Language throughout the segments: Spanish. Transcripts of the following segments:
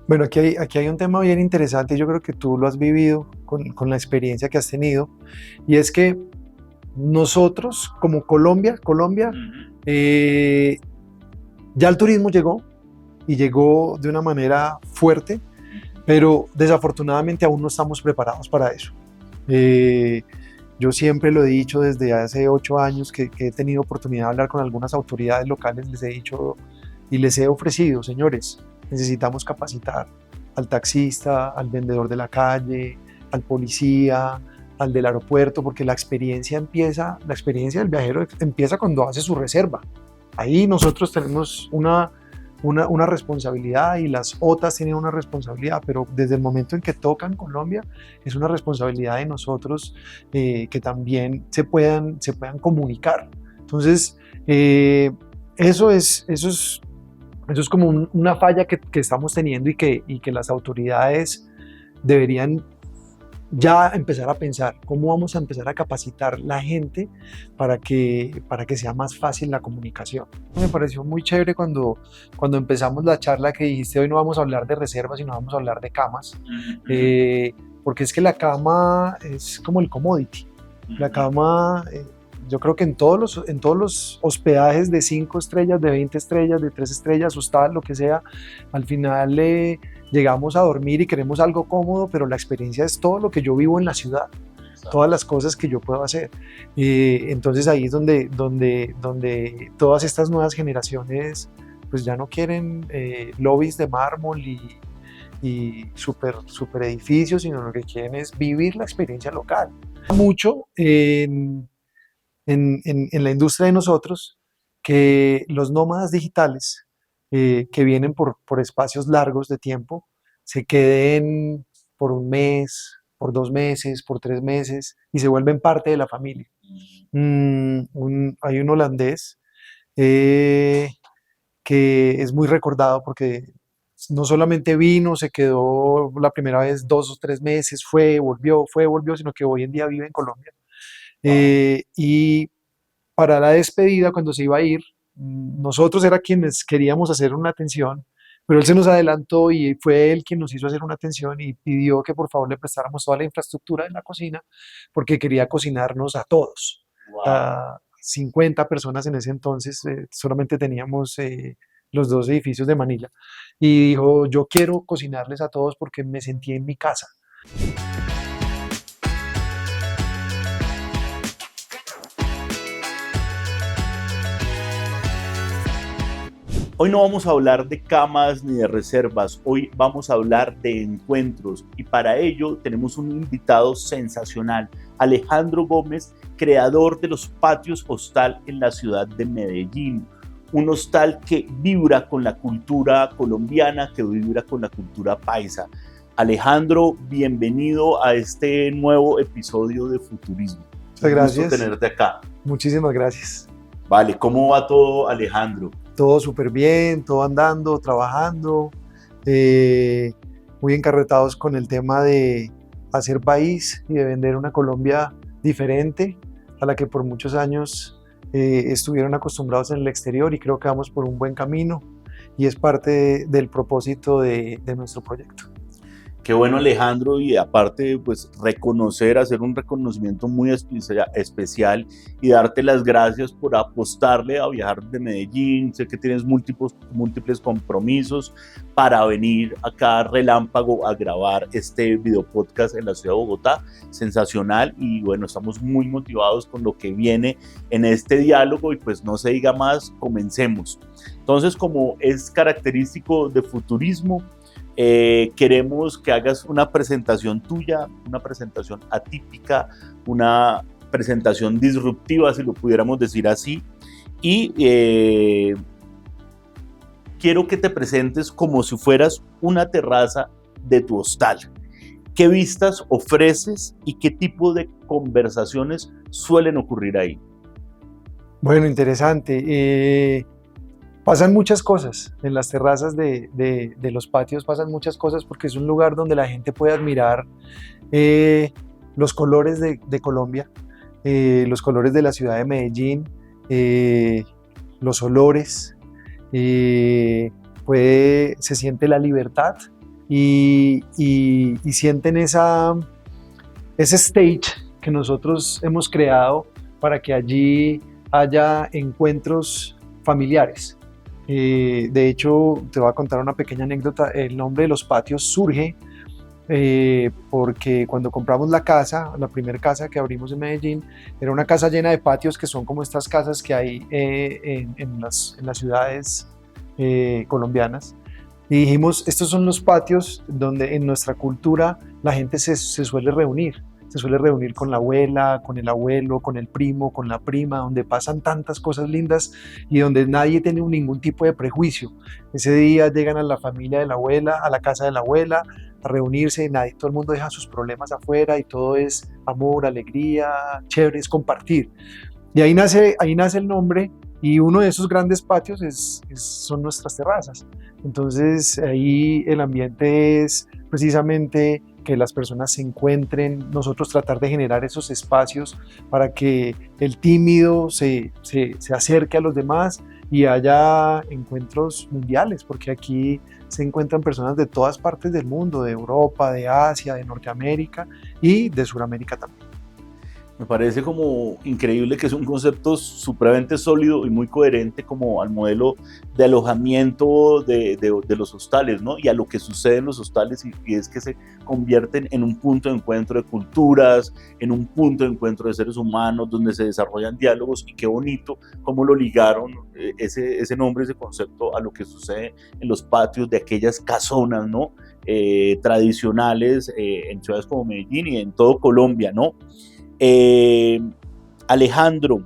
Bueno, aquí hay un tema bien interesante, yo creo que tú lo has vivido con la experiencia que has tenido, y es que nosotros como Colombia, eh, ya el turismo llegó y llegó de una manera fuerte, pero desafortunadamente aún no estamos preparados para eso. Eh, yo siempre lo he dicho desde hace 8 años que he tenido oportunidad de hablar con algunas autoridades locales, les he dicho y les he ofrecido, señores, necesitamos capacitar al taxista, al vendedor de la calle, al policía, al del aeropuerto, porque la experiencia del viajero empieza cuando hace su reserva. Ahí nosotros tenemos una responsabilidad y las OTAs tienen una responsabilidad, pero desde el momento en que tocan Colombia es una responsabilidad de nosotros que también se puedan comunicar. Entonces, eso es como una falla que estamos teniendo y que las autoridades deberían ya empezar a pensar cómo vamos a empezar a capacitar la gente para que sea más fácil la comunicación. Me pareció muy chévere cuando empezamos la charla que dijiste, hoy no vamos a hablar de reservas, sino vamos a hablar de camas, porque es que la cama es como el commodity. La cama, yo creo que en todos los hospedajes de 5 estrellas, de 20 estrellas, de 3 estrellas, hostal, lo que sea, al final llegamos a dormir y queremos algo cómodo, pero la experiencia es todo lo que yo vivo en la ciudad, todas las cosas que yo puedo hacer. Entonces ahí es donde todas estas nuevas generaciones pues ya no quieren lobbies de mármol y super edificios, sino lo que quieren es vivir la experiencia local. Mucho en la industria de nosotros que los nómadas digitales que vienen por espacios largos de tiempo se queden por un mes, por 2 meses, por 3 meses y se vuelven parte de la familia. Hay un holandés eh, que es muy recordado porque no solamente vino, se quedó la primera vez 2 o 3 meses, fue, volvió, sino que hoy en día vive en Colombia. Y para la despedida, cuando se iba a ir, nosotros era quienes queríamos hacer una atención, pero él se nos adelantó y fue él quien nos hizo hacer una atención y pidió que por favor le prestáramos toda la infraestructura de la cocina porque quería cocinarnos a todos. Wow. A 50 personas en ese entonces, solamente teníamos los 2 edificios de Manila. Y dijo, yo quiero cocinarles a todos porque me sentí en mi casa. Hoy no vamos a hablar de camas ni de reservas, hoy vamos a hablar de encuentros y para ello tenemos un invitado sensacional, Alejandro Gómez, creador de los patios hostal en la ciudad de Medellín. Un hostal que vibra con la cultura colombiana, que vibra con la cultura paisa. Alejandro, bienvenido a este nuevo episodio de Futurismo. Muchas gracias. Un gusto tenerte acá. Muchísimas gracias. Vale, ¿cómo va todo, Alejandro? Todo súper bien, todo andando, trabajando, muy encarretados con el tema de hacer país y de vender una Colombia diferente a la que por muchos años estuvieron acostumbrados en el exterior, y creo que vamos por un buen camino y es parte del propósito de nuestro proyecto. Qué bueno, Alejandro, y aparte pues hacer un reconocimiento muy especial y darte las gracias por apostarle a viajar de Medellín. Sé que tienes múltiples compromisos para venir acá relámpago a grabar este video podcast en la ciudad de Bogotá. Sensacional, y bueno, estamos muy motivados con lo que viene en este diálogo y pues no se diga más, comencemos. Entonces, como es característico de Futurismo, queremos que hagas una presentación tuya, una presentación atípica, una presentación disruptiva, si lo pudiéramos decir así, y quiero que te presentes como si fueras una terraza de tu hostal. ¿Qué vistas ofreces y qué tipo de conversaciones suelen ocurrir ahí? Bueno, interesante. Pasan muchas cosas en las terrazas de los patios, pasan muchas cosas porque es un lugar donde la gente puede admirar los colores de Colombia, los colores de la ciudad de Medellín, los olores, se siente la libertad y sienten ese stage que nosotros hemos creado para que allí haya encuentros familiares. De hecho, te voy a contar una pequeña anécdota. El nombre de los patios surge porque cuando compramos la casa, la primera casa que abrimos en Medellín, era una casa llena de patios que son como estas casas que hay en las ciudades colombianas. Y dijimos, estos son los patios donde en nuestra cultura la gente se suele reunir. Se suele reunir con la abuela, con el abuelo, con el primo, con la prima, donde pasan tantas cosas lindas y donde nadie tiene ningún tipo de prejuicio. Ese día llegan a la familia de la abuela, a la casa de la abuela, a reunirse, nadie, todo el mundo deja sus problemas afuera y todo es amor, alegría, chévere, es compartir. Y ahí nace el nombre, y uno de esos grandes patios son nuestras terrazas. Entonces ahí el ambiente es precisamente que las personas se encuentren, nosotros tratar de generar esos espacios para que el tímido se acerque a los demás y haya encuentros mundiales, porque aquí se encuentran personas de todas partes del mundo, de Europa, de Asia, de Norteamérica y de Sudamérica también. Me parece como increíble que es un concepto supremamente sólido y muy coherente como al modelo de alojamiento de los hostales, ¿no? Y a lo que sucede en los hostales, y es que se convierten en un punto de encuentro de culturas, en un punto de encuentro de seres humanos, donde se desarrollan diálogos, y qué bonito cómo lo ligaron ese nombre, ese concepto a lo que sucede en los patios de aquellas casonas, ¿no? Tradicionales en ciudades como Medellín y en todo Colombia, ¿no? Alejandro,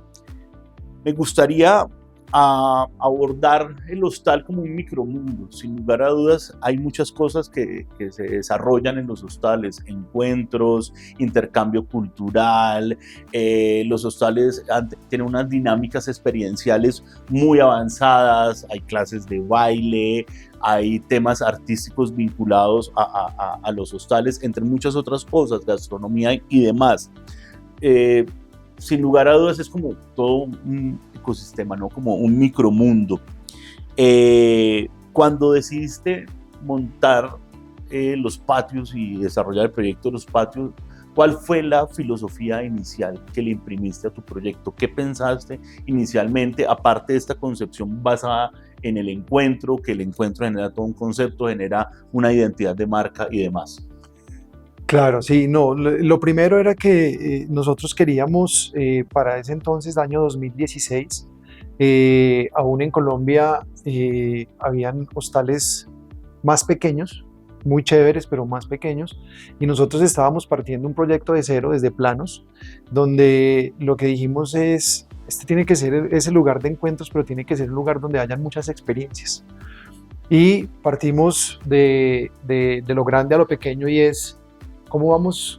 me gustaría abordar el hostal como un micromundo. Sin lugar a dudas, hay muchas cosas que se desarrollan en los hostales: encuentros, intercambio cultural. Los hostales tienen unas dinámicas experienciales muy avanzadas, hay clases de baile, hay temas artísticos vinculados a los hostales, entre muchas otras cosas, gastronomía y demás. Sin lugar a dudas es como todo un ecosistema, ¿no? Como un micromundo. Cuando decidiste montar los patios y desarrollar el proyecto de los patios, ¿cuál fue la filosofía inicial que le imprimiste a tu proyecto? ¿Qué pensaste inicialmente, aparte de esta concepción basada en el encuentro, que el encuentro genera todo un concepto, genera una identidad de marca y demás? Claro, sí, no, lo primero era que nosotros queríamos, para ese entonces, año 2016, aún en Colombia habían hostales más pequeños, muy chéveres, pero más pequeños, y nosotros estábamos partiendo un proyecto de cero, desde planos, donde lo que dijimos es, este tiene que ser ese lugar de encuentros, pero tiene que ser un lugar donde hayan muchas experiencias. Y partimos de lo grande a lo pequeño, y es cómo vamos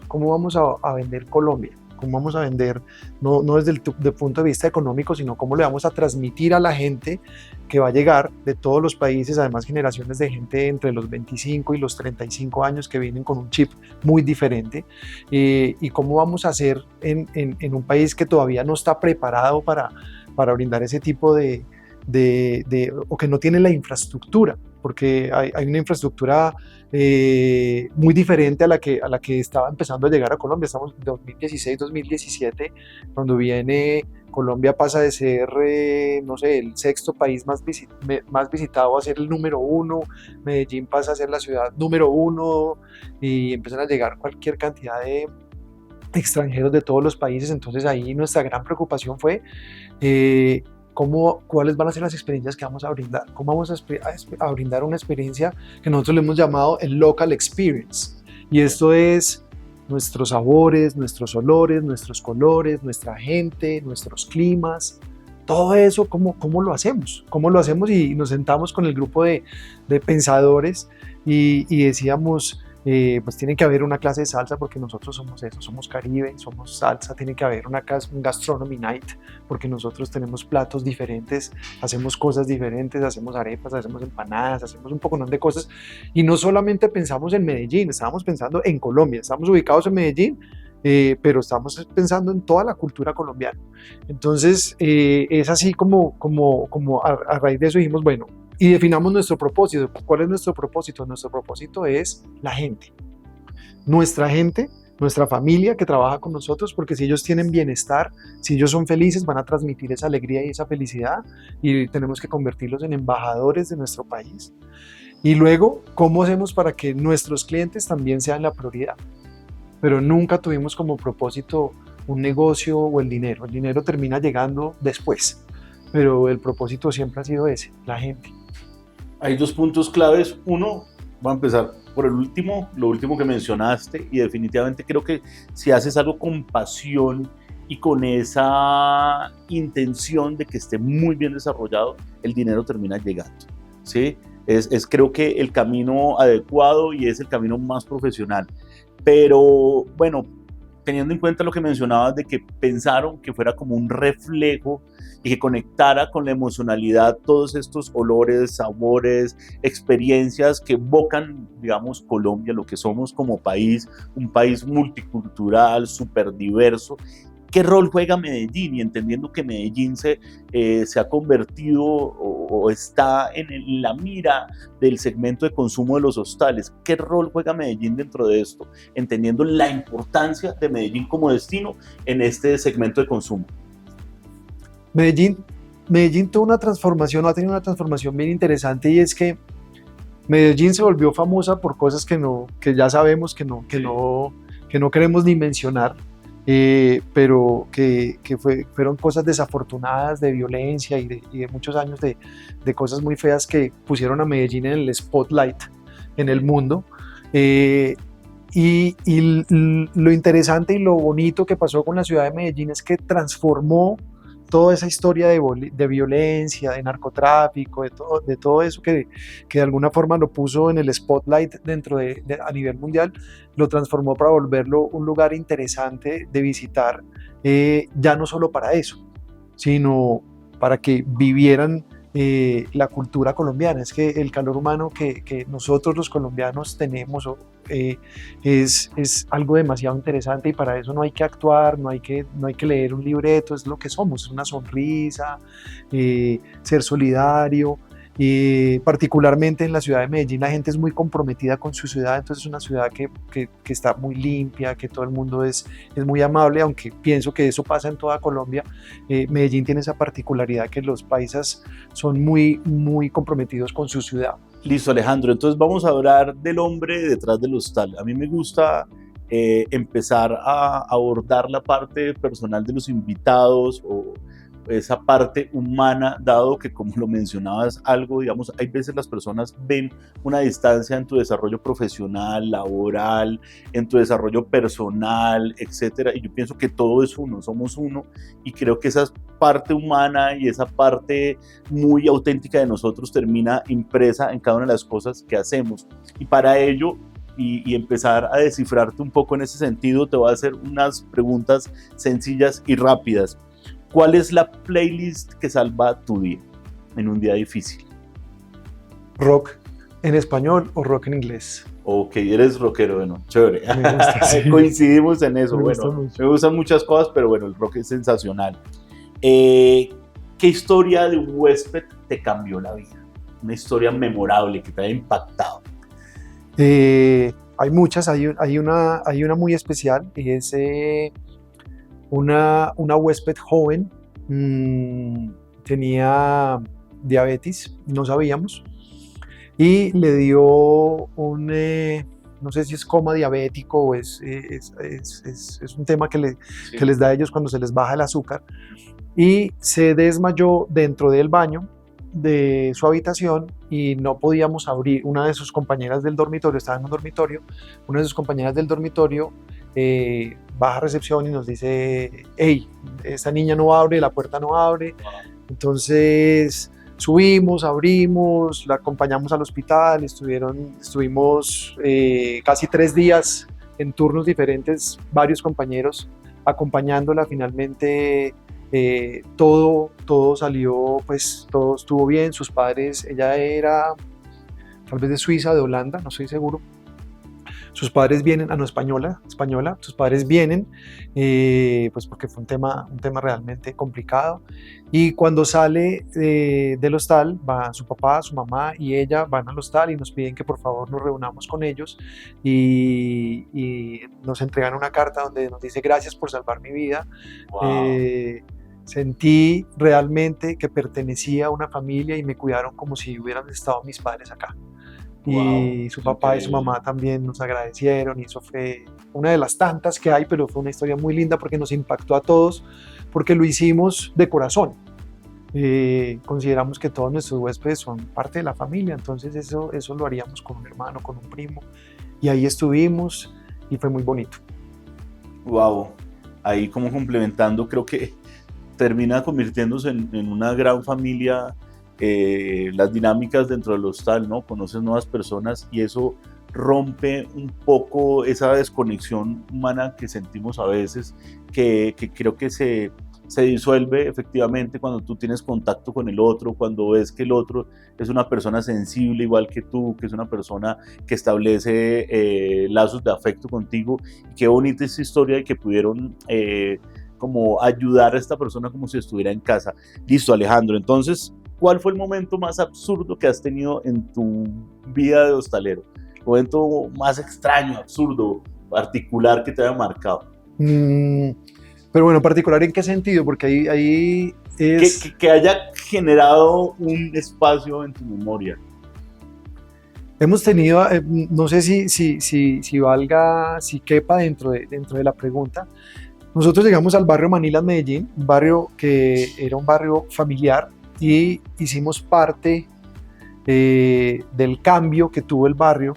a vender Colombia, cómo vamos a vender, no desde el punto de vista económico, sino cómo le vamos a transmitir a la gente que va a llegar de todos los países, además generaciones de gente entre los 25 y los 35 años que vienen con un chip muy diferente, y cómo vamos a hacer en un país que todavía no está preparado para brindar ese tipo o que no tiene la infraestructura, porque hay una infraestructura muy diferente a la que estaba empezando a llegar a Colombia. Estamos en 2016, 2017, cuando viene Colombia pasa de ser, no sé, el sexto país más visitado a ser el número uno, Medellín pasa a ser la ciudad número uno, y empiezan a llegar cualquier cantidad de extranjeros de todos los países. Entonces ahí nuestra gran preocupación fue cuáles van a ser las experiencias que vamos a brindar, cómo vamos a brindar una experiencia que nosotros le hemos llamado el local experience, y esto es nuestros sabores, nuestros olores, nuestros colores, nuestra gente, nuestros climas, todo eso. ¿Cómo lo hacemos? Y nos sentamos con el grupo de pensadores y decíamos, pues tiene que haber una clase de salsa, porque nosotros somos eso, somos Caribe, somos salsa. Tiene que haber un gastronomy night, porque nosotros tenemos platos diferentes, hacemos cosas diferentes, hacemos arepas, hacemos empanadas, hacemos un poco de cosas, y no solamente pensamos en Medellín, estábamos pensando en Colombia, estamos ubicados en Medellín, pero estamos pensando en toda la cultura colombiana. Entonces es así como a raíz de eso dijimos, bueno, y definamos nuestro propósito. ¿Cuál es nuestro propósito? Nuestro propósito es la gente, nuestra gente, nuestra familia que trabaja con nosotros, porque si ellos tienen bienestar, si ellos son felices, van a transmitir esa alegría y esa felicidad, y tenemos que convertirlos en embajadores de nuestro país. Y luego, ¿cómo hacemos para que nuestros clientes también sean la prioridad? Pero nunca tuvimos como propósito un negocio o el dinero. El dinero termina llegando después, pero el propósito siempre ha sido ese, la gente. Hay dos puntos claves. Uno, voy a empezar por el último, lo último que mencionaste, y definitivamente creo que si haces algo con pasión y con esa intención de que esté muy bien desarrollado, el dinero termina llegando, ¿sí? Es creo que el camino adecuado y es el camino más profesional. Pero bueno, teniendo en cuenta lo que mencionabas de que pensaron que fuera como un reflejo y que conectara con la emocionalidad todos estos olores, sabores, experiencias que evocan, digamos, Colombia, lo que somos como país, un país multicultural, súper diverso. ¿Qué rol juega Medellín? Y entendiendo que Medellín se ha convertido o está en la mira del segmento de consumo de los hostales, ¿qué rol juega Medellín dentro de esto? Entendiendo la importancia de Medellín como destino en este segmento de consumo. Medellín tuvo una transformación, ha tenido una transformación bien interesante, y es que Medellín se volvió famosa por cosas que ya sabemos que no queremos ni mencionar. Pero fueron cosas desafortunadas de violencia y de muchos años de cosas muy feas que pusieron a Medellín en el spotlight en el mundo. Y lo interesante y lo bonito que pasó con la ciudad de Medellín es que transformó toda esa historia de violencia, de narcotráfico, de todo eso que de alguna forma lo puso en el spotlight a nivel mundial, lo transformó para volverlo un lugar interesante de visitar, ya no solo para eso, sino para que vivieran la cultura colombiana. Es que el calor humano que nosotros los colombianos tenemos es algo demasiado interesante, y para eso no hay que actuar, no hay que leer un libreto, es lo que somos, una sonrisa, ser solidario. Particularmente en la ciudad de Medellín la gente es muy comprometida con su ciudad, entonces es una ciudad que está muy limpia, que todo el mundo es muy amable, aunque pienso que eso pasa en toda Colombia. Medellín tiene esa particularidad que los paisas son muy, muy comprometidos con su ciudad. Listo, Alejandro, entonces vamos a hablar del hombre detrás del hostal. A mí me gusta empezar a abordar la parte personal de los invitados o esa parte humana, dado que, como lo mencionabas, algo, digamos, hay veces las personas ven una distancia en tu desarrollo profesional, laboral, en tu desarrollo personal, etcétera, y yo pienso que todo es uno, somos uno, y creo que esa parte humana y esa parte muy auténtica de nosotros termina impresa en cada una de las cosas que hacemos, y para ello, y empezar a descifrarte un poco en ese sentido, te voy a hacer unas preguntas sencillas y rápidas. ¿Cuál es la playlist que salva tu día en un día difícil? ¿Rock en español o rock en inglés? Ok, eres rockero, bueno, chévere. Me gusta, sí. Coincidimos en eso. Me gustan muchas cosas, pero bueno, el rock es sensacional. ¿Qué historia de un huésped te cambió la vida? Una historia memorable que te haya impactado. Hay muchas, hay una muy especial, y es una huésped joven, tenía diabetes, no sabíamos, y le dio no sé si es coma diabético o es un tema que les da a ellos cuando se les baja el azúcar, y se desmayó dentro del baño de su habitación, y no podíamos abrir. Una de sus compañeras del dormitorio, estaba en un dormitorio, una de sus compañeras del dormitorio baja a recepción y nos dice: hey, esta niña no abre, la puerta no abre. Entonces subimos, abrimos, la acompañamos al hospital, estuvimos casi 3 días en turnos diferentes, varios compañeros acompañándola. Finalmente todo salió, pues todo estuvo bien. Sus padres, ella era tal vez de Suiza, de Holanda, no estoy seguro, sus padres vienen, no, española, sus padres vienen, pues porque fue un tema realmente complicado. Y cuando sale del hostal, va su papá, su mamá y ella van al hostal y nos piden que por favor nos reunamos con ellos y nos entregan una carta donde nos dice gracias por salvar mi vida. Wow. Sentí realmente que pertenecía a una familia y me cuidaron como si hubieran estado mis padres acá. Wow, Y su papá y su increíble. mamá también nos agradecieron y eso fue una de las tantas que hay, pero fue una historia muy linda porque nos impactó a todos, porque lo hicimos de corazón. Consideramos que todos nuestros huéspedes son parte de la familia, entonces eso lo haríamos con un hermano, con un primo, y ahí estuvimos y fue muy bonito. Wow. Ahí como complementando, creo que termina convirtiéndose en una gran familia, las dinámicas dentro del hostal, ¿no? Conoces nuevas personas y eso rompe un poco esa desconexión humana que sentimos a veces, que creo que se disuelve efectivamente cuando tú tienes contacto con el otro, cuando ves que el otro es una persona sensible igual que tú, que es una persona que establece lazos de afecto contigo. Y qué bonita esta historia de que pudieron como ayudar a esta persona como si estuviera en casa. Listo, Alejandro, entonces, ¿cuál fue el momento más absurdo que has tenido en tu vida de hostalero? El momento más extraño, absurdo, particular que te haya marcado. Mm, pero bueno, particular en qué sentido, porque ahí Que, es... que, que haya generado un espacio en tu memoria. Hemos tenido, no sé si valga, si quepa dentro de la pregunta. Nosotros llegamos al barrio Manila, en Medellín, un barrio que era un barrio familiar y hicimos parte del cambio que tuvo el barrio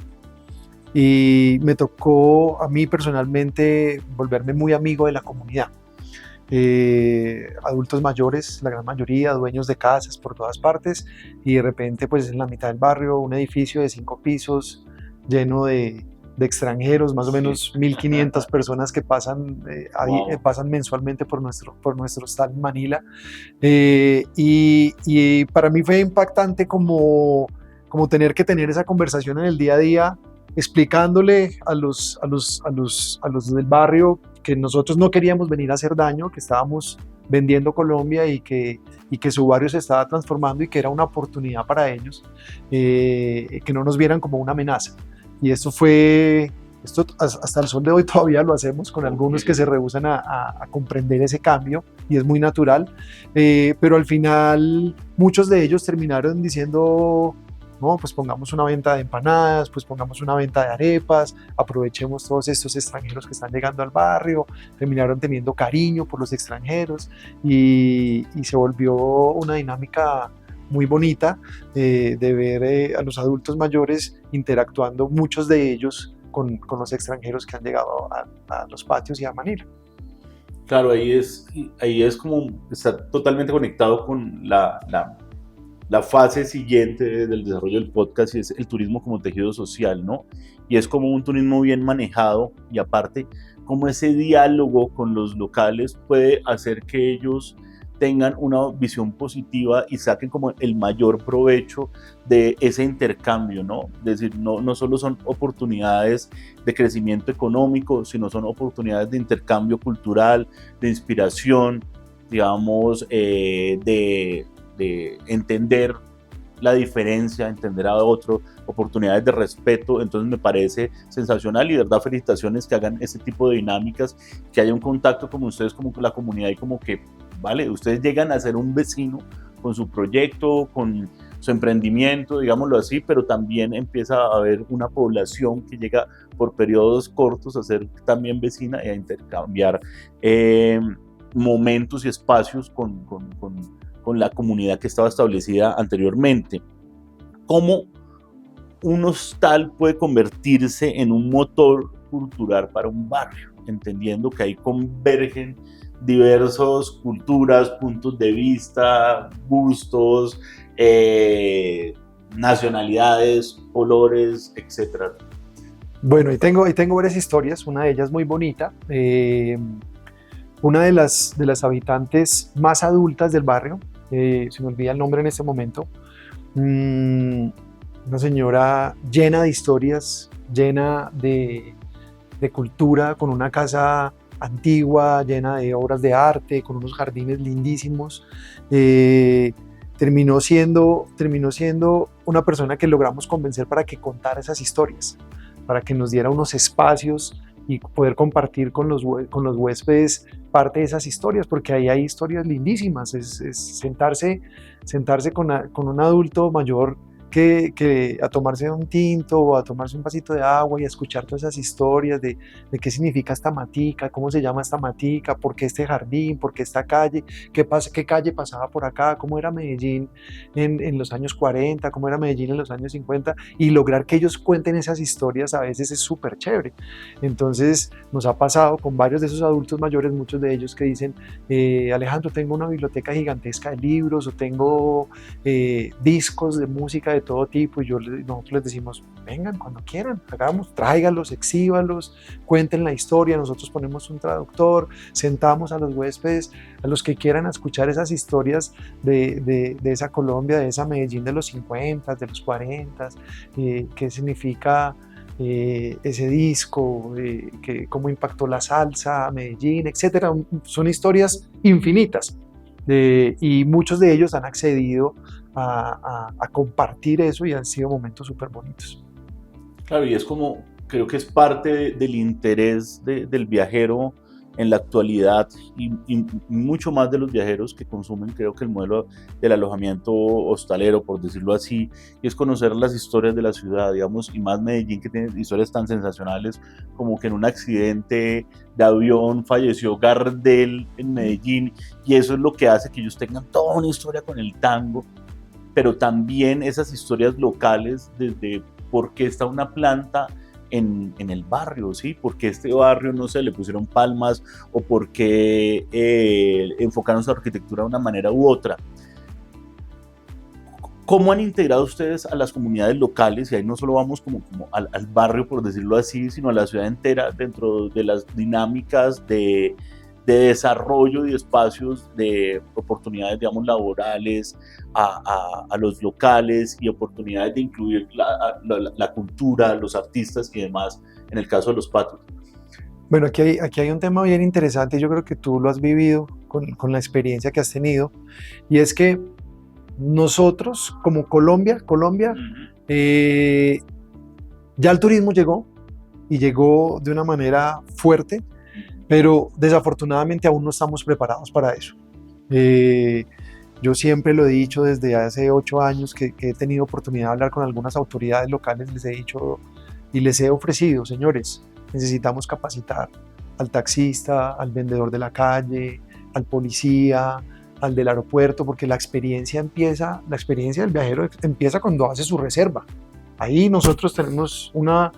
y me tocó a mí personalmente volverme muy amigo de la comunidad. Adultos mayores, la gran mayoría, dueños de casas por todas partes y de repente pues en la mitad del barrio un edificio de 5 pisos lleno de extranjeros, más o Sí. menos 1.500 personas que pasan, Wow. pasan mensualmente por nuestro hostal en Manila. Y para mí fue impactante como tener que tener esa conversación en el día a día, explicándole a los del barrio que nosotros no queríamos venir a hacer daño, que estábamos vendiendo Colombia y que su barrio se estaba transformando y que era una oportunidad para ellos, que no nos vieran como una amenaza. Y esto hasta el sol de hoy todavía lo hacemos con algunos que Okay. se rehúsan a comprender ese cambio y es muy natural, pero al final muchos de ellos terminaron diciendo, no, pues pongamos una venta de empanadas, pues pongamos una venta de arepas, aprovechemos todos estos extranjeros que están llegando al barrio, terminaron teniendo cariño por los extranjeros y se volvió una dinámica muy bonita de ver a los adultos mayores interactuando, muchos de ellos con los extranjeros que han llegado a los patios y a Manila. Claro, ahí es como, está totalmente conectado con la fase siguiente del desarrollo del podcast y es el turismo como tejido social, ¿no? Y es como un turismo bien manejado y aparte, como ese diálogo con los locales puede hacer que ellos tengan una visión positiva y saquen como el mayor provecho de ese intercambio, ¿no? Es decir, no solo son oportunidades de crecimiento económico, sino son oportunidades de intercambio cultural, de inspiración, digamos, de entender la diferencia, entender a otro, oportunidades de respeto. Entonces me parece sensacional y de verdad felicitaciones que hagan ese tipo de dinámicas, que haya un contacto como ustedes, como con la comunidad y como que, vale, ustedes llegan a ser un vecino con su proyecto, con su emprendimiento, digámoslo así, pero también empieza a haber una población que llega por periodos cortos a ser también vecina y a intercambiar momentos y espacios con la comunidad que estaba establecida anteriormente. ¿Cómo un hostal puede convertirse en un motor cultural para un barrio? Entendiendo que ahí convergen diversas culturas, puntos de vista, gustos, nacionalidades, colores, etc. Bueno, y tengo varias historias, una de ellas muy bonita. Una de las habitantes más adultas del barrio, se me olvida el nombre en este momento, una señora llena de historias, llena de cultura, con una casa antigua, llena de obras de arte, con unos jardines lindísimos. Terminó siendo una persona que logramos convencer para que contara esas historias, para que nos diera unos espacios y poder compartir con los huéspedes parte de esas historias, porque ahí hay historias lindísimas. Es sentarse con un adulto mayor que a tomarse un tinto o a tomarse un vasito de agua y a escuchar todas esas historias de qué significa esta matica, cómo se llama esta matica, por qué este jardín, por qué esta calle, qué calle pasaba por acá, cómo era Medellín en los años 40, cómo era Medellín en los años 50, y lograr que ellos cuenten esas historias a veces es súper chévere. Entonces nos ha pasado con varios de esos adultos mayores, muchos de ellos que dicen, Alejandro, tengo una biblioteca gigantesca de libros o tengo discos de música de todo tipo, y nosotros les decimos, vengan cuando quieran, tráigalos, exhíbalos, cuenten la historia, nosotros ponemos un traductor, sentamos a los huéspedes, a los que quieran escuchar esas historias de esa Colombia, de esa Medellín de los 50, de los 40, qué significa ese disco, cómo impactó la salsa a Medellín, etcétera. Son historias infinitas. Y muchos de ellos han accedido a compartir eso y han sido momentos súper bonitos. Claro, y es como, creo que es parte del interés del viajero en la actualidad y mucho más de los viajeros que consumen, creo que el modelo del alojamiento hostalero, por decirlo así, y es conocer las historias de la ciudad, digamos, y más Medellín, que tiene historias tan sensacionales como que en un accidente de avión falleció Gardel en Medellín, y eso es lo que hace que ellos tengan toda una historia con el tango, pero también esas historias locales desde por qué está una planta en el barrio, ¿sí? Porque este barrio, no sé, le pusieron palmas o porque enfocaron su arquitectura de una manera u otra. ¿Cómo han integrado ustedes a las comunidades locales? Y ahí no solo vamos como al barrio, por decirlo así, sino a la ciudad entera dentro de las dinámicas de desarrollo y espacios de oportunidades, digamos, laborales a los locales y oportunidades de incluir la cultura, los artistas y demás, en el caso de los patios. Bueno, aquí hay un tema bien interesante, yo creo que tú lo has vivido con la experiencia que has tenido, y es que nosotros como Colombia, ya el turismo llegó y llegó de una manera fuerte, pero desafortunadamente aún no estamos preparados para eso. Yo siempre lo he dicho desde hace 8 años que he tenido oportunidad de hablar con algunas autoridades locales, les he dicho y les he ofrecido, señores, necesitamos capacitar al taxista, al vendedor de la calle, al policía, al del aeropuerto, porque la experiencia del viajero empieza cuando hace su reserva. Ahí nosotros tenemos una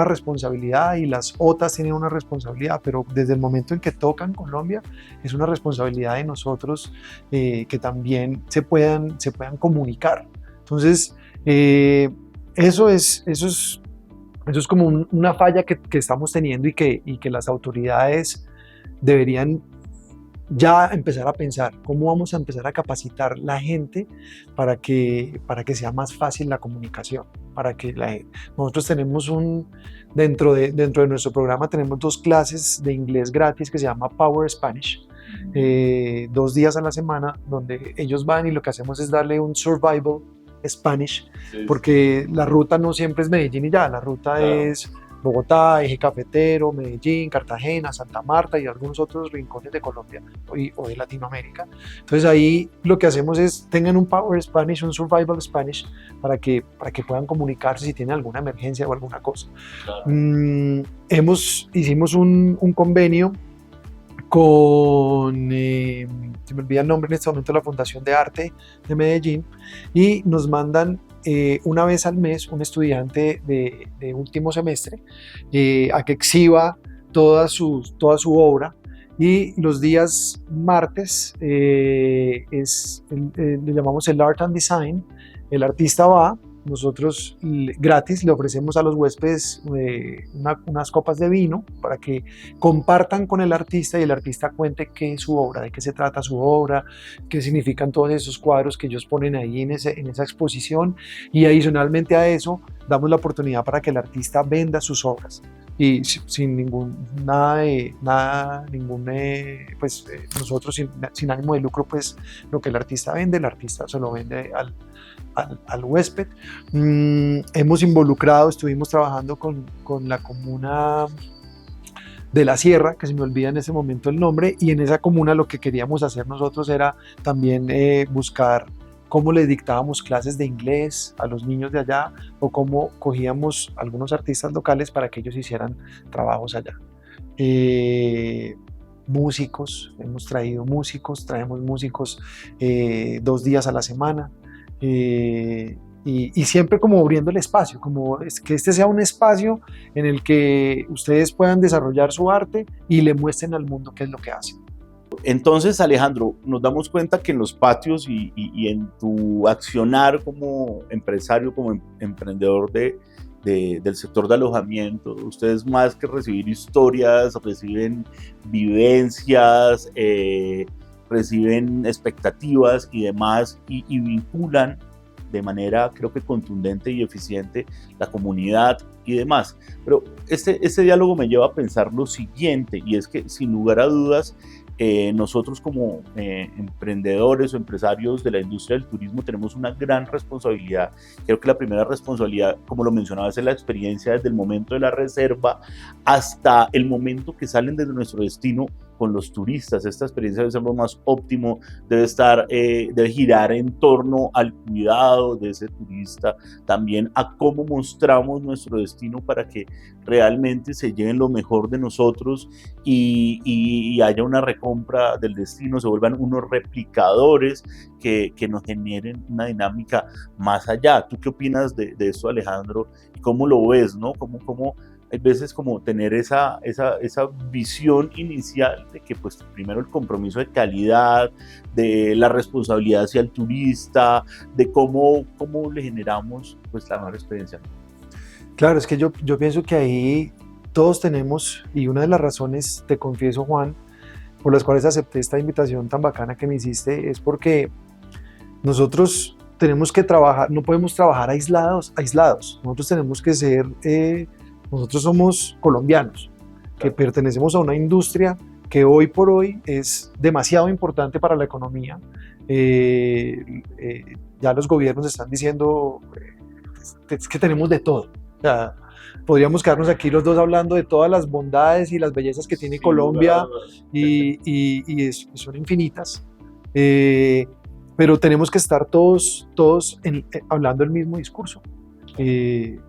responsabilidad y las OTAs tienen una responsabilidad, pero desde el momento en que tocan Colombia es una responsabilidad de nosotros que también se puedan comunicar. Entonces, eso es como una falla que estamos teniendo y que las autoridades deberían ya empezar a pensar cómo vamos a empezar a capacitar la gente para que sea más fácil la comunicación, nosotros tenemos dentro de nuestro programa tenemos 2 clases de inglés gratis que se llama Power Spanish, 2 días a la semana donde ellos van y lo que hacemos es darle un survival Spanish, porque la ruta no siempre es Medellín y ya, la ruta es Bogotá, Eje Cafetero, Medellín, Cartagena, Santa Marta y algunos otros rincones de Colombia o de Latinoamérica. Entonces ahí lo que hacemos es tengan un Power Spanish, un Survival Spanish para que puedan comunicarse si tienen alguna emergencia o alguna cosa. Claro. Hicimos un convenio con, se me olvida el nombre en este momento, la Fundación de Arte de Medellín, y nos mandan una vez al mes un estudiante de último semestre a que exhiba toda su obra, y los días martes le llamamos el Art and Design. El artista va, nosotros gratis le ofrecemos a los huéspedes unas copas de vino para que compartan con el artista y el artista cuente qué es su obra, de qué se trata su obra, qué significan todos esos cuadros que ellos ponen ahí en esa exposición, y adicionalmente a eso damos la oportunidad para que el artista venda sus obras y sin nosotros sin ánimo de lucro, pues lo que el artista vende, el artista se lo vende al huésped. Hemos involucrado, estuvimos trabajando con la comuna de la Sierra, que se me olvida en ese momento el nombre, y en esa comuna lo que queríamos hacer nosotros era también buscar cómo le dictábamos clases de inglés a los niños de allá, o cómo cogíamos algunos artistas locales para que ellos hicieran trabajos allá. Músicos, hemos traído músicos, traemos músicos 2 días a la semana, y siempre como abriendo el espacio, como que este sea un espacio en el que ustedes puedan desarrollar su arte y le muestren al mundo qué es lo que hacen. Entonces, Alejandro, nos damos cuenta que en los patios y en tu accionar como empresario, como emprendedor del sector de alojamiento, ustedes más que recibir historias, reciben vivencias, reciben expectativas y demás, y vinculan de manera, creo que contundente y eficiente, la comunidad y demás. Pero este diálogo me lleva a pensar lo siguiente, y es que sin lugar a dudas, nosotros como emprendedores o empresarios de la industria del turismo tenemos una gran responsabilidad. Creo que la primera responsabilidad, como lo mencionabas, es la experiencia desde el momento de la reserva hasta el momento que salen desde nuestro destino con los turistas. Esta experiencia debe ser lo más óptimo, debe girar en torno al cuidado de ese turista, también a cómo mostramos nuestro destino para que realmente se lleven lo mejor de nosotros y haya una recompra del destino, se vuelvan unos replicadores que nos generen una dinámica más allá. ¿Tú qué opinas de esto, Alejandro? ¿Y cómo lo ves, no? ¿Cómo hay veces como tener esa visión inicial de que pues primero el compromiso de calidad, de la responsabilidad hacia el turista, de cómo le generamos pues la mejor experiencia? Claro, es que yo pienso que ahí todos tenemos, y una de las razones, te confieso, Juan, por las cuales acepté esta invitación tan bacana que me hiciste, es porque nosotros tenemos que trabajar, no podemos trabajar aislados, nosotros tenemos que ser, nosotros somos colombianos, que pertenecemos a una industria que hoy por hoy es demasiado importante para la economía. Ya los gobiernos están diciendo es que tenemos de todo. O sea, podríamos quedarnos aquí los dos hablando de todas las bondades y las bellezas que tiene Colombia, y son infinitas, pero tenemos que estar todos hablando el mismo discurso,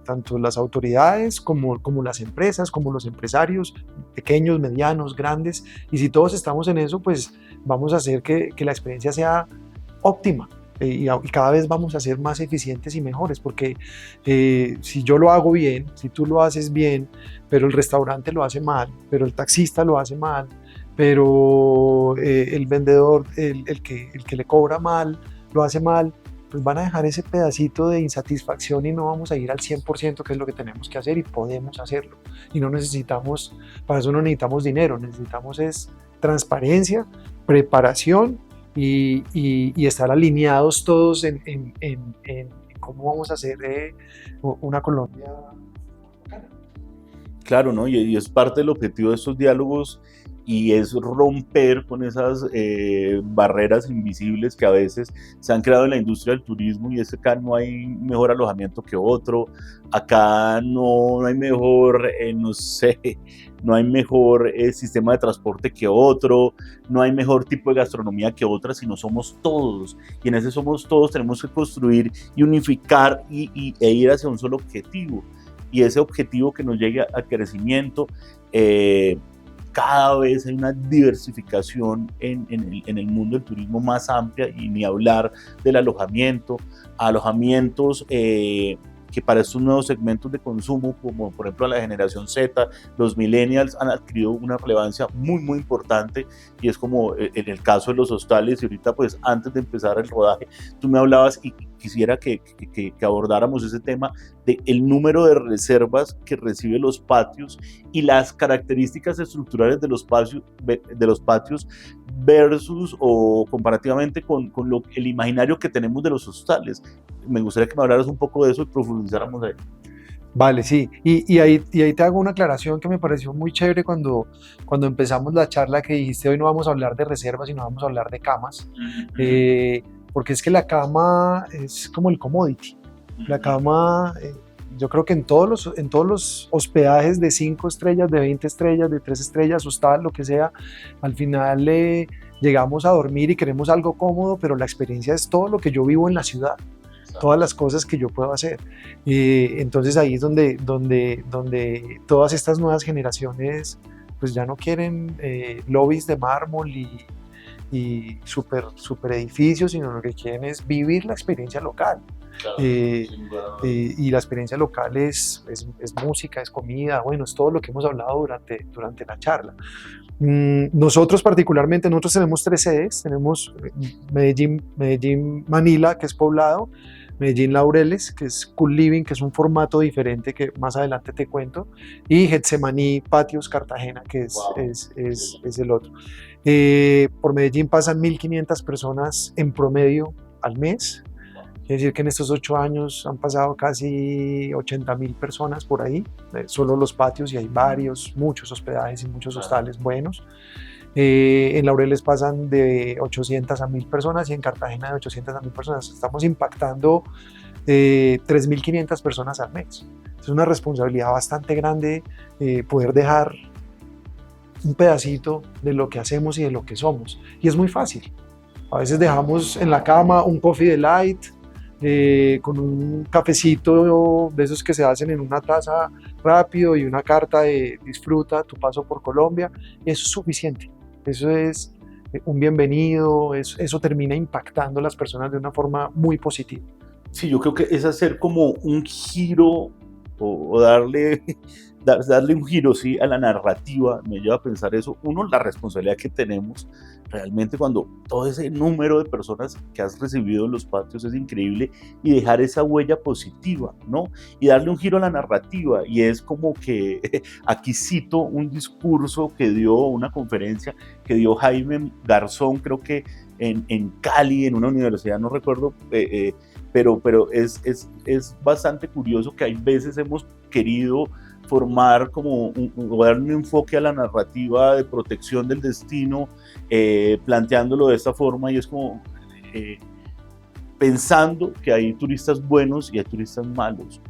tanto las autoridades como las empresas, como los empresarios, pequeños, medianos, grandes, y si todos estamos en eso, pues vamos a hacer que la experiencia sea óptima. Y cada vez vamos a ser más eficientes y mejores, porque si yo lo hago bien, si tú lo haces bien, pero el restaurante lo hace mal, pero el taxista lo hace mal, pero el vendedor, el que le cobra mal, lo hace mal, pues van a dejar ese pedacito de insatisfacción y no vamos a ir al 100%, que es lo que tenemos que hacer, y podemos hacerlo. Y no necesitamos, para eso no necesitamos dinero, necesitamos es transparencia, preparación, y estar alineados todos en cómo vamos a hacer una Colombia bacana. Claro, ¿no? Y es parte del objetivo de estos diálogos, y es romper con esas barreras invisibles que a veces se han creado en la industria del turismo, y es que acá no hay mejor alojamiento que otro, acá no hay mejor, no sé, no hay mejor sistema de transporte que otro, no hay mejor tipo de gastronomía que otra, sino somos todos, y en ese somos todos tenemos que construir y unificar e ir hacia un solo objetivo, y ese objetivo que nos llegue al crecimiento. Cada vez hay una diversificación en el mundo del turismo más amplia, y ni hablar del alojamiento, alojamientos que para estos nuevos segmentos de consumo, como por ejemplo la generación Z, los millennials, han adquirido una relevancia muy muy importante, y es como en el caso de los hostales. Y ahorita pues antes de empezar el rodaje tú me hablabas y quisiera que abordáramos ese tema de el número de reservas que reciben los patios y las características estructurales de los patios versus o comparativamente con el imaginario que tenemos de los hostales. Me gustaría que me hablaras un poco de eso y profundizáramos ahí. Vale, sí. Y ahí te hago una aclaración que me pareció muy chévere cuando empezamos la charla, que dijiste: hoy no vamos a hablar de reservas, sino vamos a hablar de camas. Porque es que la cama es como el commodity. La cama, yo creo que en todos los hospedajes de 5 estrellas, de 20 estrellas, de 3 estrellas, hostal, lo que sea, al final llegamos a dormir y queremos algo cómodo, pero la experiencia es todo lo que yo vivo en la ciudad, todas las cosas que yo puedo hacer. Entonces ahí es donde todas estas nuevas generaciones pues ya no quieren lobbies de mármol y super edificios, sino lo que quieren es vivir la experiencia local. Claro, Y la experiencia local es música, es comida, bueno, es todo lo que hemos hablado durante la charla. Nosotros particularmente, nosotros tenemos 3 sedes, tenemos Medellín Manila, que es poblado, Medellín Laureles, que es Cool Living, que es un formato diferente que más adelante te cuento, y Getsemaní Patios Cartagena, que es el otro. Por Medellín pasan 1.500 personas en promedio al mes. Quiere decir que en estos 8 años han pasado casi 80.000 personas por ahí, solo los patios, y hay muchos hospedajes y muchos hostales buenos. En Laureles pasan de 800 a 1.000 personas y en Cartagena de 800 a 1.000 personas. Estamos impactando 3.500 personas al mes. Es una responsabilidad bastante grande poder dejar un pedacito de lo que hacemos y de lo que somos. Y es muy fácil. A veces dejamos en la cama un coffee delight, con un cafecito de esos que se hacen en una taza rápido y una carta de disfruta tu paso por Colombia, y eso es suficiente. Eso es un bienvenido, eso termina impactando a las personas de una forma muy positiva. Sí, yo creo que es hacer como un giro o darle un giro, sí, a la narrativa. Me lleva a pensar eso. Uno, la responsabilidad que tenemos realmente cuando todo ese número de personas que has recibido en los patios es increíble, y dejar esa huella positiva, ¿no? Y darle un giro a la narrativa. Y es como que aquí cito un discurso que dio, una conferencia que dio Jaime Garzón, creo que en Cali, en una universidad, no recuerdo, pero es bastante curioso que hay veces hemos querido formar como o darle un enfoque a la narrativa de protección del destino, planteándolo de esta forma, y es como pensando que hay turistas buenos y hay turistas malos,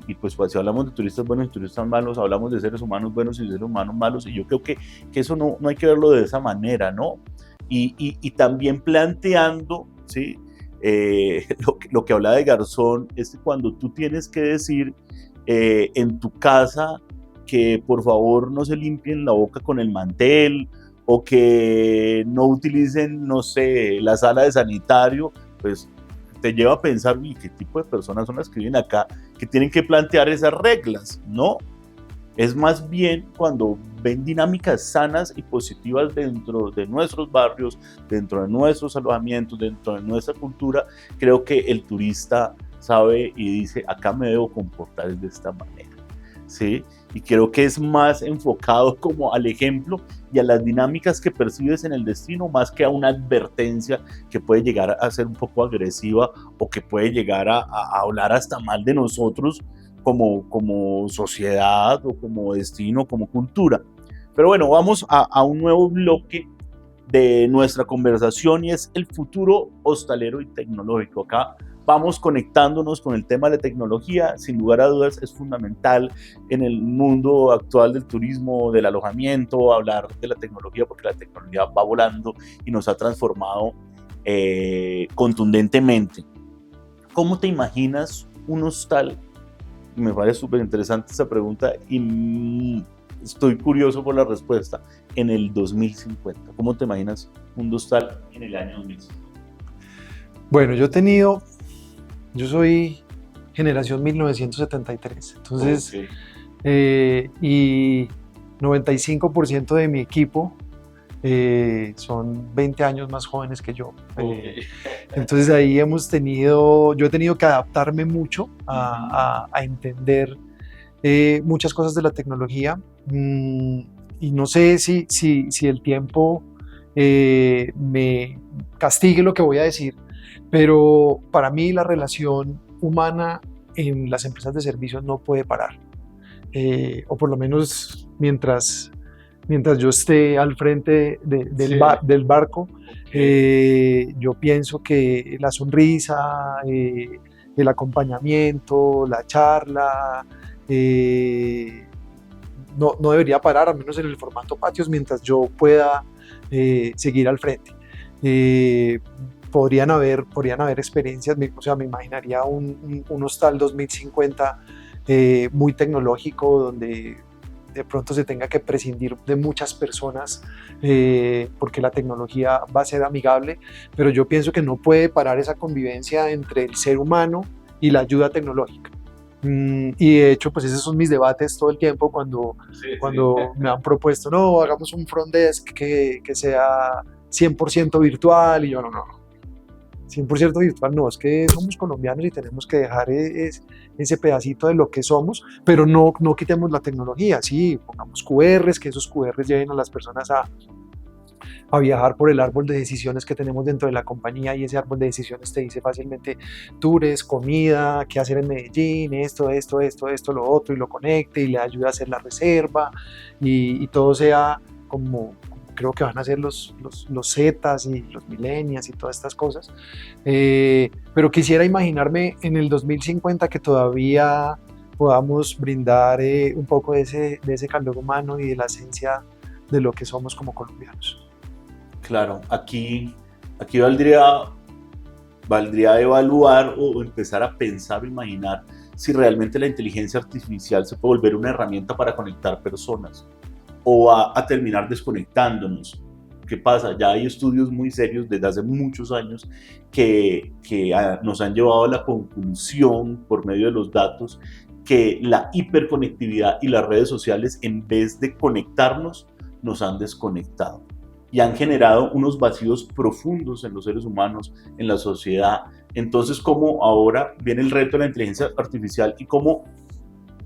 y pues si hablamos de turistas buenos y turistas malos, hablamos de seres humanos buenos y seres humanos malos, y yo creo que eso no hay que verlo de esa manera, ¿no? Y también planteando, ¿sí? Lo que hablaba de Garzón es que cuando tú tienes que decir en tu casa que por favor no se limpien la boca con el mantel, o que no utilicen, no sé, la sala de sanitario, pues te lleva a pensar, uy, ¿qué tipo de personas son las que viven acá que tienen que plantear esas reglas? No, es más bien cuando ven dinámicas sanas y positivas dentro de nuestros barrios, dentro de nuestros alojamientos, dentro de nuestra cultura. Creo que el turista sabe y dice: acá me debo comportar de esta manera, ¿sí? Y creo que es más enfocado como al ejemplo y a las dinámicas que percibes en el destino, más que a una advertencia que puede llegar a ser un poco agresiva, o que puede llegar a hablar hasta mal de nosotros como sociedad, o como destino, como cultura. Pero bueno, vamos a un nuevo bloque de nuestra conversación, y es el futuro hostalero y tecnológico. Acá vamos conectándonos con el tema de la tecnología. Sin lugar a dudas es fundamental en el mundo actual del turismo, del alojamiento, hablar de la tecnología, porque la tecnología va volando y nos ha transformado contundentemente. ¿Cómo te imaginas un hostal? Me parece súper interesante esta pregunta y estoy curioso por la respuesta. En el 2050, ¿cómo te imaginas un hostal en el año 2050? Bueno, yo soy generación 1973, entonces, y 95% de mi equipo son 20 años más jóvenes que yo. Okay. Entonces ahí yo he tenido que adaptarme mucho a entender muchas cosas de la tecnología, y no sé si el tiempo me castigue lo que voy a decir, pero para mí la relación humana en las empresas de servicios no puede parar, o por lo menos mientras yo esté al frente del barco. Yo pienso que la sonrisa, el acompañamiento, la charla, no debería parar, al menos en el formato patios, mientras yo pueda seguir al frente. Podrían haber experiencias, o sea, me imaginaría un hostal 2050 muy tecnológico, donde de pronto se tenga que prescindir de muchas personas porque la tecnología va a ser amigable, pero yo pienso que no puede parar esa convivencia entre el ser humano y la ayuda tecnológica. Y de hecho, pues esos son mis debates todo el tiempo cuando me han propuesto, no, hagamos un front desk que sea 100% virtual, y yo no, 100% virtual no, es que somos colombianos y tenemos que dejar ese pedacito de lo que somos, pero no quitemos la tecnología, sí, pongamos QRs, que esos QRs lleven a las personas a viajar por el árbol de decisiones que tenemos dentro de la compañía, y ese árbol de decisiones te dice fácilmente tours, comida, qué hacer en Medellín, esto, lo otro, y lo conecte y le ayuda a hacer la reserva, y todo sea como creo que van a ser los Zetas y los Millennials y todas estas cosas. Pero quisiera imaginarme en el 2050 que todavía podamos brindar un poco de ese calor humano y de la esencia de lo que somos como colombianos. Claro, aquí valdría evaluar o empezar a pensar o imaginar si realmente la inteligencia artificial se puede volver una herramienta para conectar personas o va a terminar desconectándonos. ¿Qué pasa? Ya hay estudios muy serios desde hace muchos años que nos han llevado a la conclusión, por medio de los datos, que la hiperconectividad y las redes sociales, en vez de conectarnos, nos han desconectado y han generado unos vacíos profundos en los seres humanos, en la sociedad. Entonces, ¿cómo ahora viene el reto de la inteligencia artificial y cómo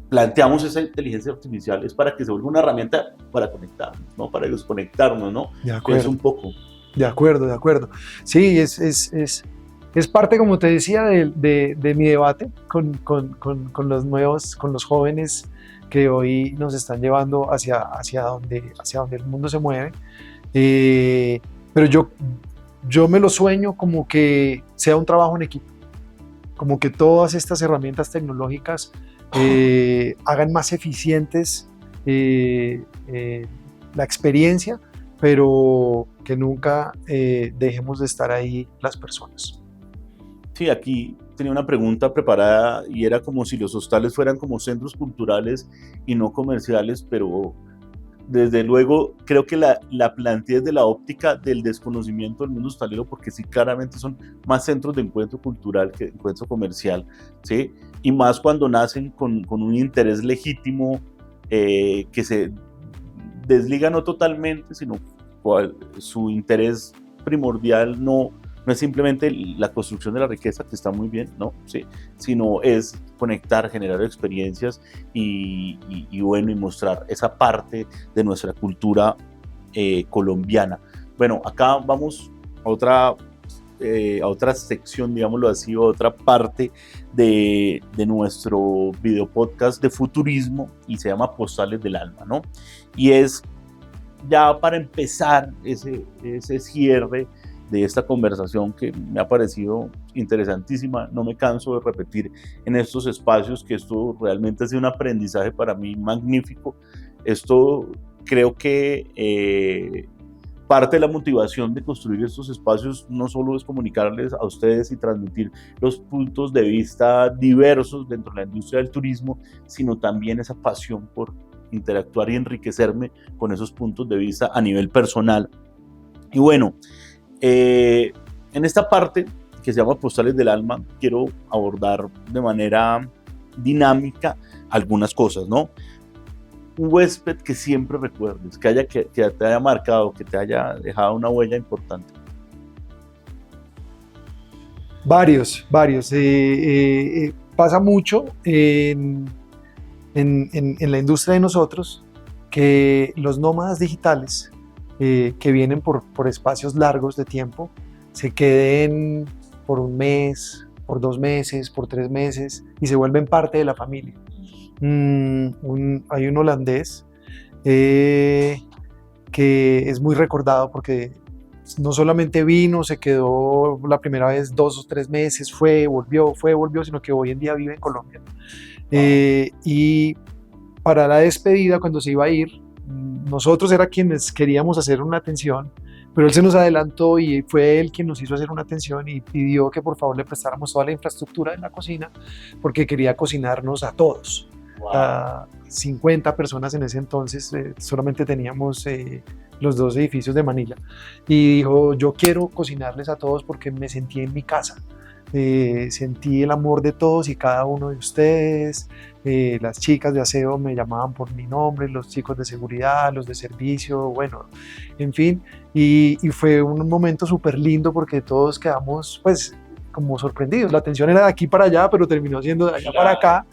planteamos esa inteligencia artificial? Es para que se vuelva una herramienta para conectarnos, no para desconectarnos, ¿no? De acuerdo. Es un poco. De acuerdo. Sí, es parte, como te decía, de mi debate con los jóvenes que hoy nos están llevando hacia donde el mundo se mueve. Pero yo me lo sueño como que sea un trabajo en equipo, como que todas estas herramientas tecnológicas hagan más eficientes la experiencia, pero que nunca dejemos de estar ahí las personas. Sí, aquí tenía una pregunta preparada y era como si los hostales fueran como centros culturales y no comerciales, pero desde luego creo que la planteé desde la óptica del desconocimiento del mundo hostalero, porque sí, claramente son más centros de encuentro cultural que de encuentro comercial, ¿sí? Y más cuando nacen con un interés legítimo que se desliga no totalmente, sino su interés primordial no es simplemente la construcción de la riqueza, que está muy bien, ¿no? Sí, sino es conectar, generar experiencias y bueno, y mostrar esa parte de nuestra cultura colombiana. Bueno, acá vamos a otra sección, digámoslo así, otra parte de nuestro video podcast de futurismo, y se llama Postales del Alma, ¿no? Y es ya para empezar ese cierre de esta conversación que me ha parecido interesantísima. No me canso de repetir en estos espacios que esto realmente ha sido un aprendizaje para mí magnífico. Esto creo que parte de la motivación de construir estos espacios no solo es comunicarles a ustedes y transmitir los puntos de vista diversos dentro de la industria del turismo, sino también esa pasión por interactuar y enriquecerme con esos puntos de vista a nivel personal. Y bueno, en esta parte que se llama Postales del Alma, quiero abordar de manera dinámica algunas cosas, ¿no? un huésped que siempre recuerdes, que te haya marcado, que te haya dejado una huella importante. Varios. Pasa mucho en la industria de nosotros que los nómadas digitales que vienen por espacios largos de tiempo se queden por un mes, por 2 meses, por 3 meses y se vuelven parte de la familia. Hay un holandés que es muy recordado porque no solamente vino, se quedó la primera vez 2 o 3 meses, volvió, sino que hoy en día vive en Colombia. Y para la despedida, cuando se iba a ir, nosotros era quienes queríamos hacer una atención, pero él se nos adelantó y fue él quien nos hizo hacer una atención y pidió que por favor le prestáramos toda la infraestructura de la cocina porque quería cocinarnos a todos. Wow. A 50 personas en ese entonces, solamente teníamos los 2 edificios de Manila, y dijo: yo quiero cocinarles a todos porque me sentí en mi casa, sentí el amor de todos y cada uno de ustedes. Las chicas de aseo me llamaban por mi nombre, los chicos de seguridad, los de servicio, bueno, en fin, y fue un momento súper lindo porque todos quedamos pues como sorprendidos. La atención era de aquí para allá, pero terminó siendo de allá para acá.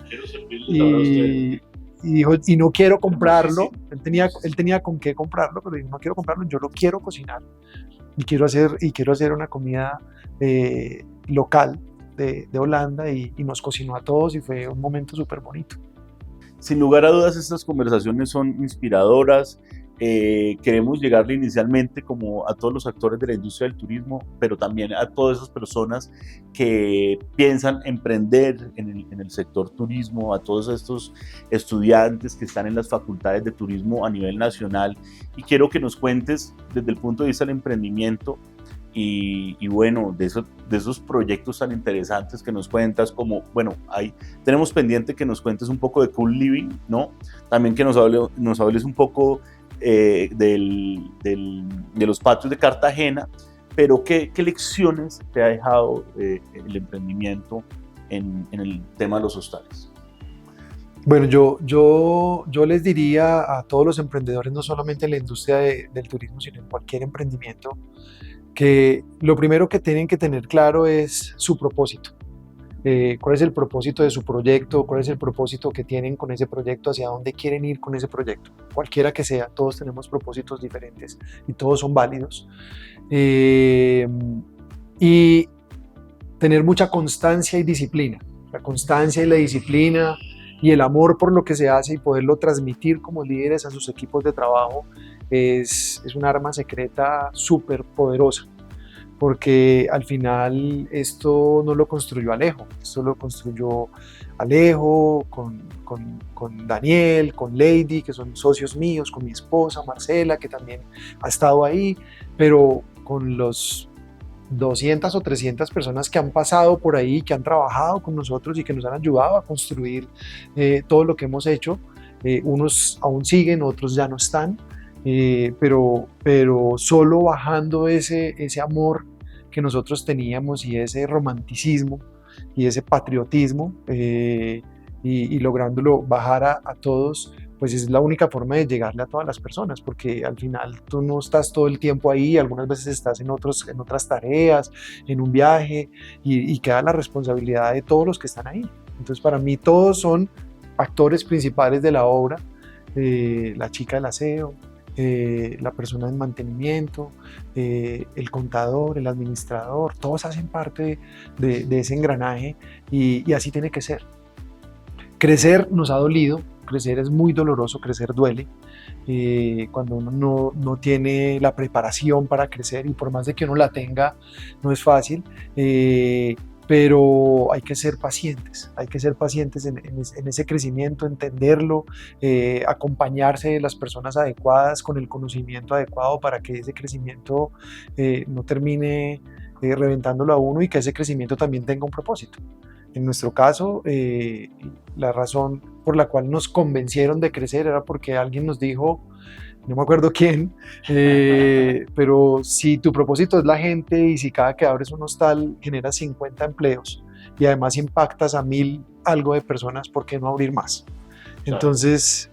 Y dijo: y no quiero comprarlo. Él tenía con qué comprarlo, pero dijo: no quiero comprarlo, yo lo quiero cocinar y quiero hacer una comida local de Holanda, y nos cocinó a todos y fue un momento súper bonito. Sin lugar a dudas, estas conversaciones son inspiradoras. Queremos llegarle inicialmente como a todos los actores de la industria del turismo, pero también a todas esas personas que piensan emprender en el sector turismo, a todos estos estudiantes que están en las facultades de turismo a nivel nacional, y quiero que nos cuentes desde el punto de vista del emprendimiento y bueno, de esos proyectos tan interesantes que nos cuentas, como, bueno, tenemos pendiente que nos cuentes un poco de Cool Living, ¿no? También que nos hables un poco de los patios de Cartagena, pero ¿qué lecciones te ha dejado el emprendimiento en el tema de los hostales? Bueno, yo les diría a todos los emprendedores, no solamente en la industria del turismo, sino en cualquier emprendimiento, que lo primero que tienen que tener claro es su propósito. ¿Cuál es el propósito de su proyecto? ¿Cuál es el propósito que tienen con ese proyecto? ¿Hacia dónde quieren ir con ese proyecto? Cualquiera que sea, todos tenemos propósitos diferentes y todos son válidos. Y tener mucha constancia y disciplina. La constancia y la disciplina y el amor por lo que se hace y poderlo transmitir como líderes a sus equipos de trabajo es un arma secreta súper poderosa, porque al final esto no lo construyó Alejo, esto lo construyó Alejo con Daniel, con Lady, que son socios míos, con mi esposa Marcela, que también ha estado ahí, pero con los 200 o 300 personas que han pasado por ahí, que han trabajado con nosotros y que nos han ayudado a construir todo lo que hemos hecho. Unos aún siguen, otros ya no están, pero solo bajando ese amor que nosotros teníamos y ese romanticismo y ese patriotismo, y lográndolo bajar a todos, pues es la única forma de llegarle a todas las personas, porque al final tú no estás todo el tiempo ahí, algunas veces estás en otras tareas, en un viaje, y queda la responsabilidad de todos los que están ahí. Entonces para mí todos son actores principales de la obra, la chica del aseo, la persona en mantenimiento, el contador, el administrador, todos hacen parte de ese engranaje, y así tiene que ser. Crecer nos ha dolido, crecer es muy doloroso, crecer duele, cuando uno no tiene la preparación para crecer, y por más de que uno la tenga, no es fácil, pero hay que ser pacientes en ese crecimiento, entenderlo, acompañarse de las personas adecuadas con el conocimiento adecuado para que ese crecimiento no termine reventándolo a uno, y que ese crecimiento también tenga un propósito. En nuestro caso, la razón por la cual nos convencieron de crecer era porque alguien nos dijo, no me acuerdo quién, pero si tu propósito es la gente, y si cada que abres un hostal generas 50 empleos y además impactas a 1000 algo de personas, ¿por qué no abrir más? Entonces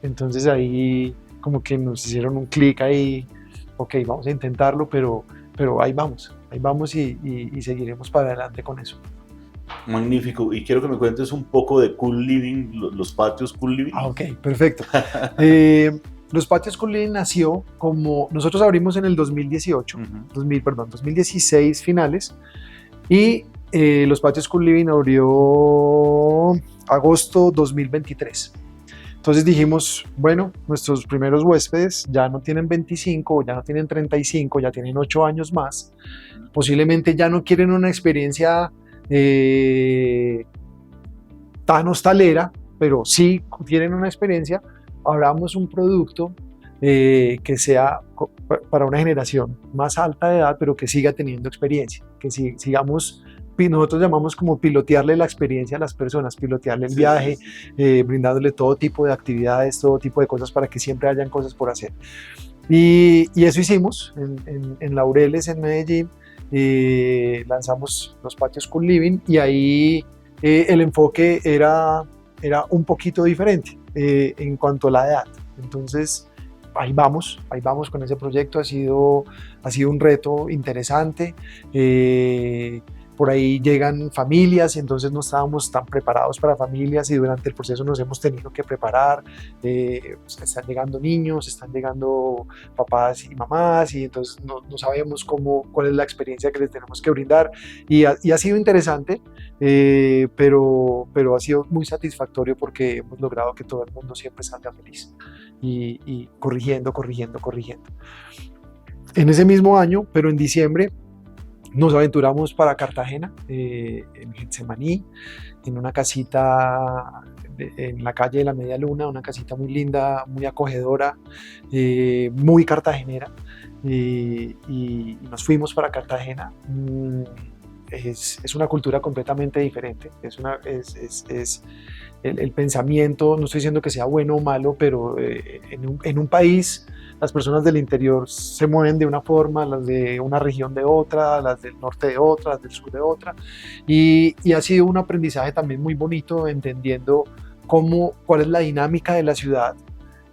ahí como que nos hicieron un clic ahí, ok, vamos a intentarlo, pero ahí vamos y seguiremos para adelante con eso. Magnífico. Y quiero que me cuentes un poco de Cool Living, los patios Cool Living. Ok, perfecto. Los patios Cool Living nació como, nosotros abrimos en el 2018, 2016 finales, y los patios Cool Living abrió agosto 2023. Entonces dijimos, bueno, nuestros primeros huéspedes ya no tienen 25, ya no tienen 35, ya tienen 8 años más. Posiblemente ya no quieren una experiencia tan hostalera, pero sí quieren una experiencia. Abramos un producto que sea para una generación más alta de edad, pero que siga teniendo experiencia, que sigamos, nosotros llamamos como pilotearle la experiencia a las personas, pilotearle el viaje, brindándole todo tipo de actividades, todo tipo de cosas para que siempre hayan cosas por hacer. Y eso hicimos en Laureles, en Medellín. Lanzamos los patios Cool Living y ahí el enfoque era un poquito diferente en cuanto a la edad. Entonces ahí vamos con ese proyecto. Ha sido un reto interesante. Por ahí llegan familias y entonces no estábamos tan preparados para familias y durante el proceso nos hemos tenido que preparar. Están llegando niños, están llegando papás y mamás y entonces no sabemos cuál es la experiencia que les tenemos que brindar y ha sido interesante, pero ha sido muy satisfactorio porque hemos logrado que todo el mundo siempre salga feliz y corrigiendo. En ese mismo año, pero en diciembre, nos aventuramos para Cartagena, en Getsemaní, en una casita en la calle de la Media Luna, una casita muy linda, muy acogedora, muy cartagenera, y nos fuimos para Cartagena. Es una cultura completamente diferente, el pensamiento, no estoy diciendo que sea bueno o malo, pero en un país las personas del interior se mueven de una forma, las de una región de otra, las del norte de otra, las del sur de otra, y ha sido un aprendizaje también muy bonito entendiendo cuál es la dinámica de la ciudad,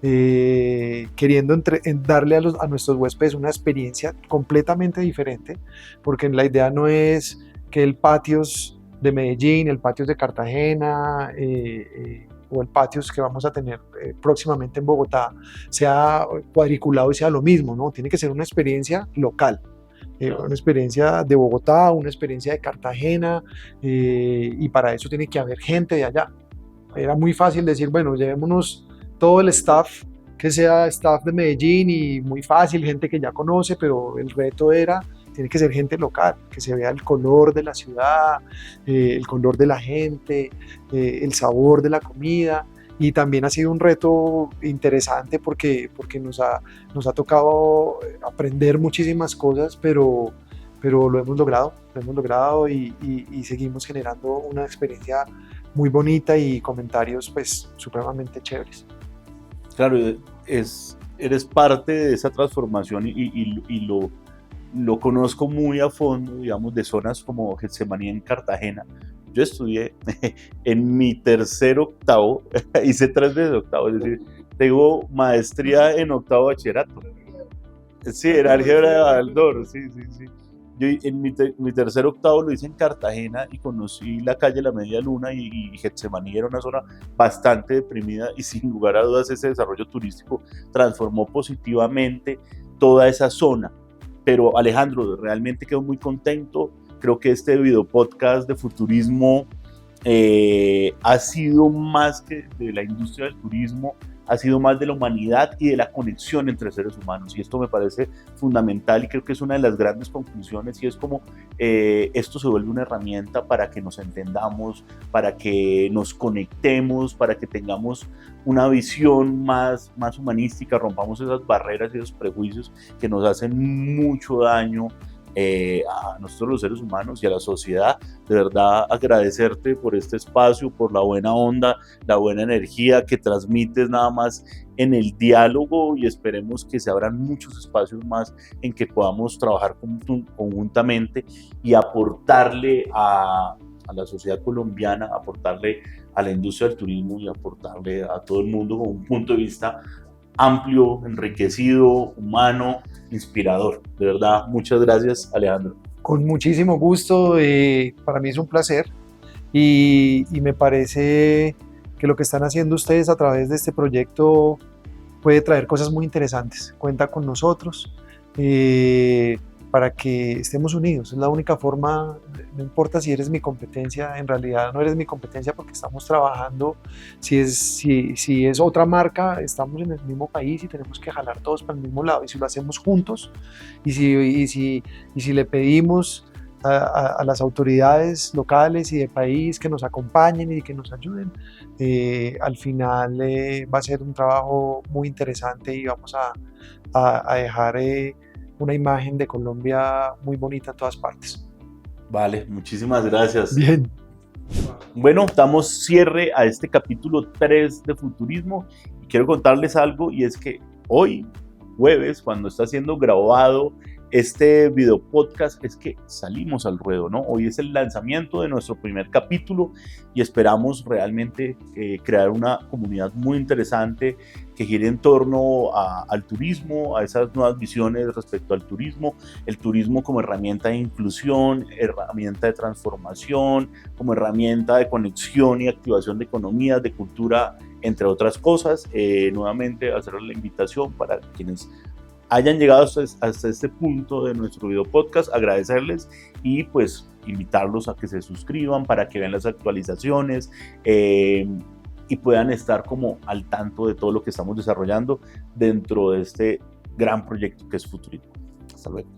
queriendo darle a nuestros huéspedes una experiencia completamente diferente, porque la idea no es que el patios de Medellín, el patios de Cartagena o el patios que vamos a tener próximamente en Bogotá sea cuadriculado y sea lo mismo, ¿no? Tiene que ser una experiencia local. Una experiencia de Bogotá, una experiencia de Cartagena, y para eso tiene que haber gente de allá. Era muy fácil decir, bueno, llevémonos todo el staff, que sea staff de Medellín y muy fácil, gente que ya conoce, pero el reto tiene que ser gente local, que se vea el color de la ciudad, el color de la gente, el sabor de la comida. Y también ha sido un reto interesante porque nos ha tocado aprender muchísimas cosas, pero lo hemos logrado y seguimos generando una experiencia muy bonita y comentarios pues supremamente chéveres. Claro, eres parte de esa transformación y lo conozco muy a fondo, digamos, de zonas como Getsemaní en Cartagena. Yo estudié en mi tercer octavo, hice 3 veces octavo, es decir, tengo maestría en octavo bachillerato. Sí, en álgebra de Baldor, sí. Yo en mi tercer octavo lo hice en Cartagena y conocí la calle La Media Luna y Getsemaní era una zona bastante deprimida y sin lugar a dudas ese desarrollo turístico transformó positivamente toda esa zona. Pero Alejandro, realmente quedo muy contento. Creo que este video podcast de futurismo ha sido más que de la industria del turismo, ha sido más de la humanidad y de la conexión entre seres humanos, y esto me parece fundamental y creo que es una de las grandes conclusiones, y es como esto se vuelve una herramienta para que nos entendamos, para que nos conectemos, para que tengamos una visión más humanística, rompamos esas barreras y esos prejuicios que nos hacen mucho daño a nosotros los seres humanos y a la sociedad. De verdad agradecerte por este espacio, por la buena onda, la buena energía que transmites nada más en el diálogo, y esperemos que se abran muchos espacios más en que podamos trabajar conjuntamente y aportarle a la sociedad colombiana, aportarle a la industria del turismo y aportarle a todo el mundo con un punto de vista amplio, enriquecido, humano, inspirador. De verdad, muchas gracias, Alejandro. Con muchísimo gusto, para mí es un placer y me parece que lo que están haciendo ustedes a través de este proyecto puede traer cosas muy interesantes. Cuenta con nosotros para que estemos unidos. Es la única forma, no importa si eres mi competencia, en realidad no eres mi competencia porque estamos trabajando. Si es otra marca, estamos en el mismo país y tenemos que jalar todos para el mismo lado. Y si lo hacemos juntos y si le pedimos a las autoridades locales y de país que nos acompañen y que nos ayuden, al final va a ser un trabajo muy interesante y vamos a dejar una imagen de Colombia muy bonita en todas partes. Vale, muchísimas gracias. Bien. Bueno, damos cierre a este capítulo 3 de Futurismo y quiero contarles algo, y es que hoy, jueves, cuando está siendo grabado este video podcast, es que salimos al ruedo, ¿no? Hoy es el lanzamiento de nuestro primer capítulo y esperamos realmente crear una comunidad muy interesante que gire en torno al turismo, a esas nuevas visiones respecto al turismo, el turismo como herramienta de inclusión, herramienta de transformación, como herramienta de conexión y activación de economías, de cultura, entre otras cosas. Nuevamente hacerles la invitación para quienes hayan llegado hasta este punto de nuestro video podcast, agradecerles y pues invitarlos a que se suscriban para que vean las actualizaciones y puedan estar como al tanto de todo lo que estamos desarrollando dentro de este gran proyecto que es Futurismo. Hasta luego.